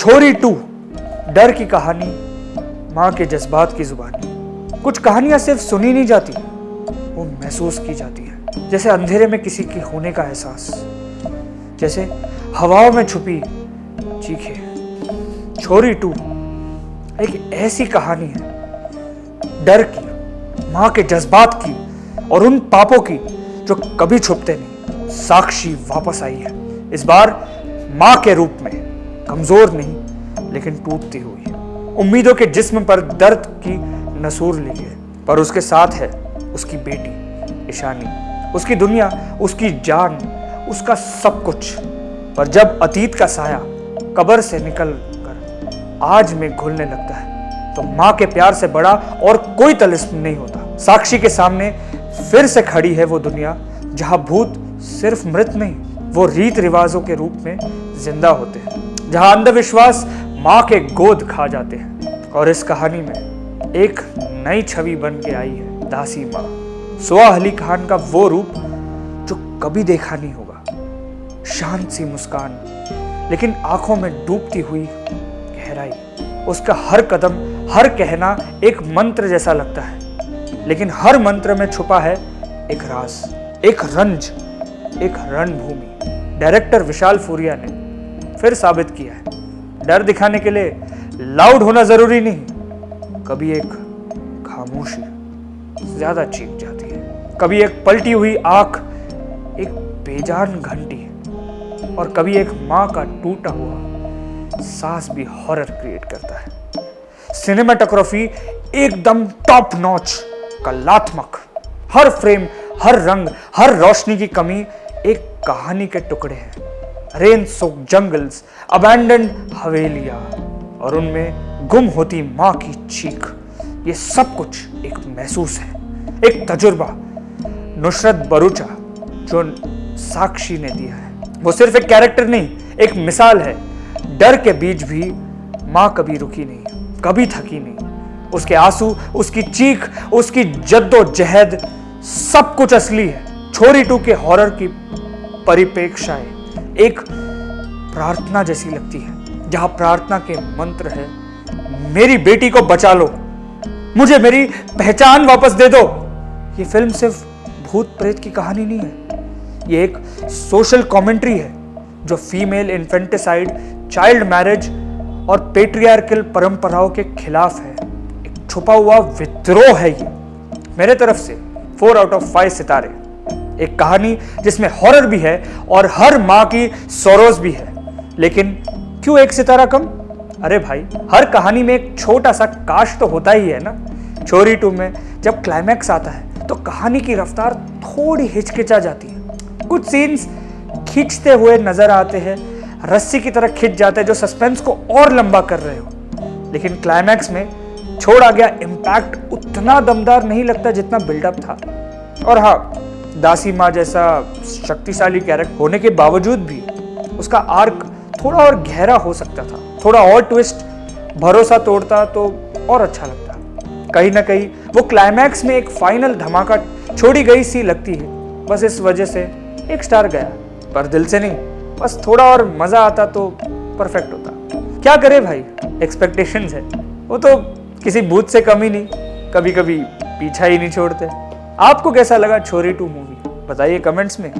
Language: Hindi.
छोरी 2 डर की कहानी, माँ के जज्बात की जुबानी। कुछ कहानियां सिर्फ सुनी नहीं जाती, वो महसूस की जाती है। जैसे अंधेरे में किसी के होने का एहसास, जैसे हवाओं में छुपी चीखें। छोरी 2 एक ऐसी कहानी है, डर की, माँ के जज्बात की और उन पापों की जो कभी छुपते नहीं। साक्षी वापस आई है, इस बार माँ के रूप में, कमजोर नहीं लेकिन टूटती हुई। उम्मीदों के जिस्म पर दर्द की नसूर ली है, पर उसके साथ है उसकी बेटी ईशानी, उसकी दुनिया, उसकी जान, उसका सब कुछ। पर जब अतीत का साया कब्र से निकल कर आज में घुलने लगता है, तो माँ के प्यार से बड़ा और कोई तलिस्म नहीं होता। साक्षी के सामने फिर से खड़ी है वो दुनिया जहां भूत सिर्फ मृत नहीं, वो रीत रिवाजों के रूप में जिंदा होते हैं, जहां अंधविश्वास माँ के गोद खा जाते हैं। और इस कहानी में एक नई छवि बन के आई है दासी माँ, सोआ अली खान का वो रूप जो कभी देखा नहीं होगा। शांत सी मुस्कान, लेकिन आंखों में डूबती हुई गहराई। उसका हर कदम, हर कहना एक मंत्र जैसा लगता है, लेकिन हर मंत्र में छुपा है एक राज, एक रंज, एक रणभूमि। डायरेक्टर विशाल फूरिया ने फिर साबित किया है, डर दिखाने के लिए लाउड होना जरूरी नहीं। कभी एक खामोशी ज्यादा चीख जाती है, कभी एक पलटी हुई आंख एक बेजान घंटी, और कभी एक माँ का टूटा हुआ सांस भी हॉरर क्रिएट करता है। सिनेमाटोग्राफी एकदम टॉप नॉच, कलात्मक। हर फ्रेम, हर रंग, हर रोशनी की कमी एक कहानी के टुकड़े हैं। रेन सोक्ड जंगल्स, अबैंडन्ड हवेलियां और उनमें गुम होती माँ की चीख, ये सब कुछ एक महसूस है, एक तजुर्बा। नुसरत भरूचा जो साक्षी ने दिया है, वो सिर्फ एक कैरेक्टर नहीं, एक मिसाल है। डर के बीच भी माँ कभी रुकी नहीं, कभी थकी नहीं। उसके आंसू, उसकी चीख, उसकी जद्दोजहद, सब कुछ असली है। छोरी 2 के हॉरर की परिप्रेक्षाएं एक प्रार्थना जैसी लगती है, जहां प्रार्थना के मंत्र है, मेरी बेटी को बचा लो, मुझे मेरी पहचान वापस दे दो। ये फिल्म सिर्फ भूत प्रेत की कहानी नहीं है, ये एक सोशल कमेंट्री है जो फीमेल इन्फेंटिसाइड, चाइल्ड मैरिज और पेट्रियार्कल परंपराओं के खिलाफ है। एक छुपा हुआ विद्रोह है ये। मेरे तरफ से 4 आउट ऑफ 5 सितारे। एक कहानी जिसमें हॉरर भी है और हर माँ की सोरोज भी है, लेकिन क्यों एक सितारा कम? अरे भाई, हर कहानी में एक छोटा सा काश तो होता ही है ना। छोरी 2 में जब क्लाइमैक्स आता है तो कहानी की रफ्तार थोड़ी हिचकिचा जाती है। कुछ सीन्स खींचते हुए नजर आते हैं, रस्सी की तरह खिंच जाते हैं जो सस्पेंस को और लंबा कर रहे हो। लेकिन क्लाइमैक्स में छोड़ा गया इम्पैक्ट उतना दमदार नहीं लगता जितना बिल्डअप था। और हाँ, दासी माँ जैसा शक्तिशाली कैरेक्टर होने के बावजूद भी उसका आर्क थोड़ा और गहरा हो सकता था, थोड़ा और ट्विस्ट भरोसा तोड़ता तो और अच्छा लगता। कहीं ना कहीं वो क्लाइमैक्स में एक फाइनल धमाका छोड़ी गई सी लगती है, बस इस वजह से 1 स्टार गया, पर दिल से नहीं। बस थोड़ा और मजा आता तो परफेक्ट होता। क्या करे भाई, एक्सपेक्टेशंस है, वो तो किसी भूत से कम ही नहीं, कभी कभी पीछा ही नहीं छोड़ते। आपको कैसा लगा छोरी 2 मूवी, बताइए कमेंट्स में।